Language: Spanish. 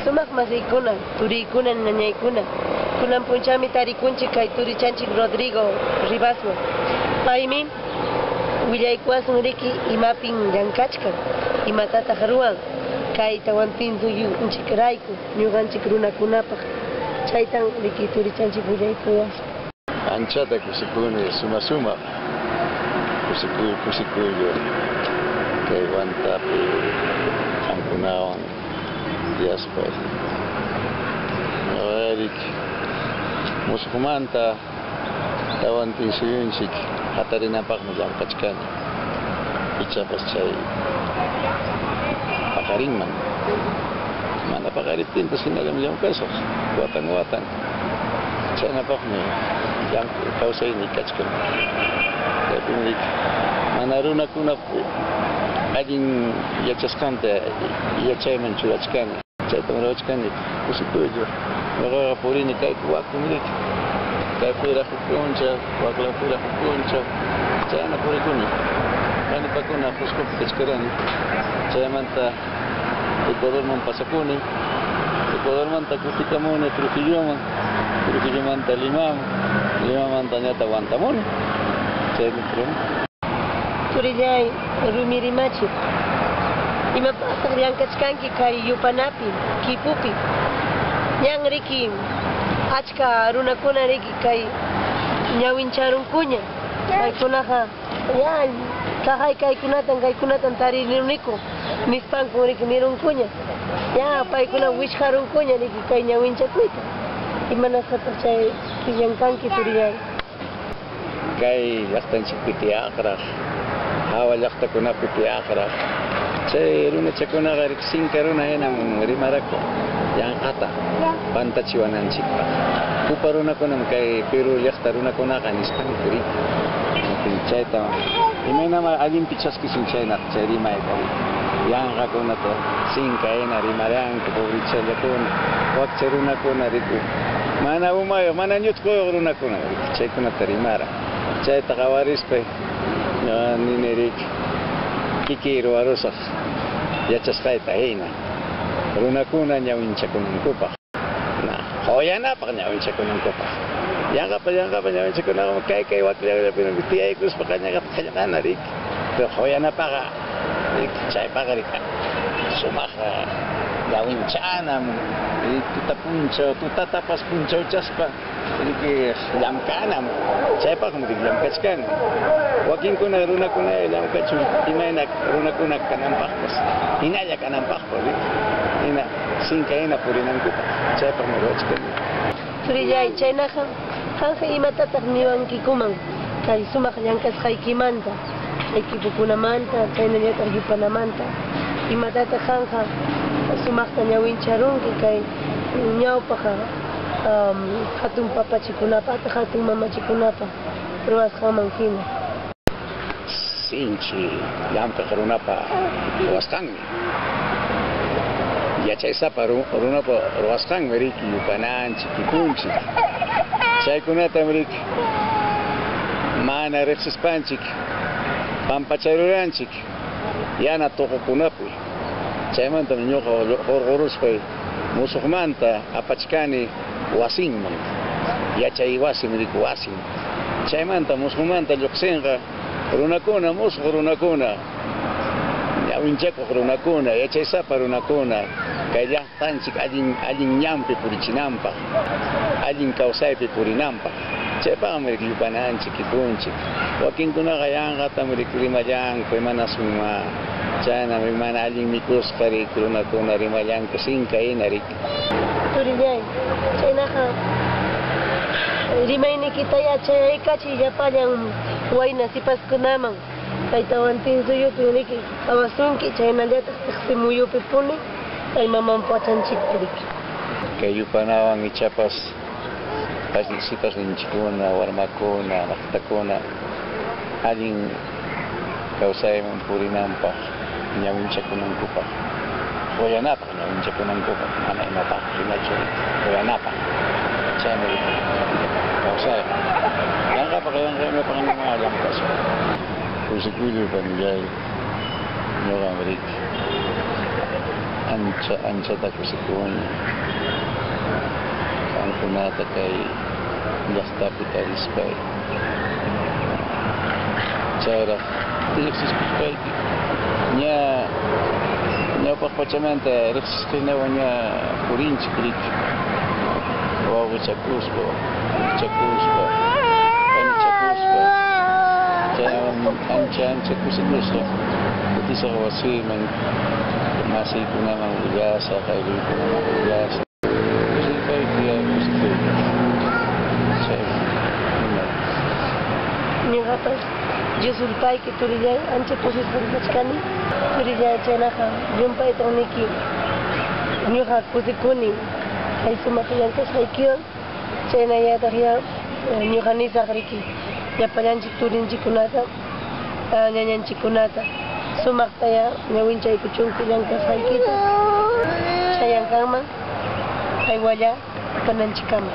sumaq masiykuna, turiykuna, ñañaykuna. Kunan punchami tarikunchik kay turichanchik Rodrigo Rivaswan. Paymi willaykuwasun riki imapin llankachka, imatataq ruwan. Kay tawantinchik ñuqanchik runakunapaq. Chaytan riki turichanchik willaykuwasun. Anchata kusikuni suma kusikuyo kay wantapi qankunawan diaspay Erik musuqmanta tawantin suyunchik hatarinapaqmi llankachkani ichapas chay paqarinman mana paqariptinpas hinallaman llankasaq watan chaynapaqmi kawsayni kachkani kaypimi mana runakuna allin yachasqanta yachayman churachkani chayta ruwachkani kusikuyllu ñuqaqa purini kaypi wakunriki kaypira huk puncha waklapira huk puncha chayna purikuni kanipakuna Cuscopi kachkarani chaymanta Ecuadorman pasakuni Ecuadormanta kutikamuni Trujillomanta Limamanta ñata wantamuni chaymi puruni. Turillay rumirimachi imapaqtaq llankachkanki kay yupanapi kipupi ñan riki achka runakuna riki kay ñawincharunkuña kaykunaqa ya kahay kaykunatan tariruniku nispanku riki nirunkuña ya paykuna wishqarunkuña riki kay ñawinchakuyta imanasqataq chay llankanki turillay. Kay llaqtanchikpi tiyaqraq hawa llaqtakunapi tiyaqraq chay runachakunaqa sinka runa hinam rimaraqku llank'ata pantachiwananchikpaq upa runakunam kay Peru llaqta runakunaqa nisqanku riki chayta imaynama allinpi chaskisun chaynaq chay rimayta llank'akunata sinka hina rimaranku pobrechallakuna wakcha runakuna riku mana umayuq mana ñutquyuq runakuna chaykunata rimara chayta qawarispa ninirik kiki ruwarusaq yachasqayta hina runakuna ñawinchakunankupaq hoyanapaq ñawinchakunankupaq yanqapa ñawinchakunaqa kay wakllallapi tiyaykuspa qañaqata qallqana rik pero hoyanapaqa chaypaqa rik sumaq ñawinchanan tutatapas punchawchaspa riki llamkanan chaypaqmi rik llamkachkani wakinkuna runakuna llamkachu imayna runakuna kananpaqpas hinalla kananpaqpas rik hina sinka hina purinankupaq chaypaqmi ruwachkani. Turillay chaynaqa qanqa imatataq niwankikuman kay sumaq llankasqaykimanta equipukunamanta chaynallataq yupanamanta imatataq qanqa sumaqta ñawincharunki kay ñawpaqa hatun papachikunapaq hatun mamachikunapaq ruwasqaman hina. Sinchi llamkaq runapa ruwasqanmi yachaysapa runapa ruwasqanmi riki yupananchik kipunchik chaykunatam riki mana riqsispanchik pampacharuranchik yana tuqukunapi chaymanta ñuqa hurquruspay musuqmanta apachkani wasinman yachay wasim riki wasin chaymanta musuqmanta lluqsinqa runakuna musuq runakuna ñawinchakuq runakuna yachaysapa runakuna kay llaqtanchik allin ñanpi purichinanpaq allin kawsaypi purinanpaq chaypaqmi riki yupananchik kipunchik wakinkunaqa yanqatami riki rimallanku mana suma chaynami mana allin mikusqa riki runakuna rimallanku sinka hina riki. Turillay chaynaqa rimaynikita yachayaykachiy llapallan wayna sipaskunaman kay tawantin suyupi riki awasunki chaynallataq tiqsi muyupi puni kay mamanpachanchikpi riki. Kay yupanawan ichapas sipasinchikuna warmakuna llaqtakuna allin kawsayman purinanpaq ñawinchakunankupaq hoyanapaq ñawinchakunankupaq mana imapaq rimachu hoyanapaq chaymi kawsayman yanqapaq yanqaymapaq nima llankasqa kusikuyllupami llay ñuqam riki anchata kusikuni kankunata kay llastapi tarispay chayra riqsiskuspayki ñawpaq pachamanta riqsisqinawan ña purinchik riki wawachakuspa chakuspa panichakuspa chaywan ancha kusikusqa kutisaq wasiman masiykunaman willasa qayluykunaman willasa kusipayki kusikuyki ñuqapas llusulpayki turillay ancha kusisqankachkani turillay chaynaqa llumpayta niki ñuqa kusikuni kay sumaq llank'ashqaykiwan chaynallataq ya ñuqa nisaq riki llapallanchik turinchikkunata ñañanchikkunata sumaqta ya ñawinchaykuchunki llank'ashqaykita chayankanman aywalla pananchikkama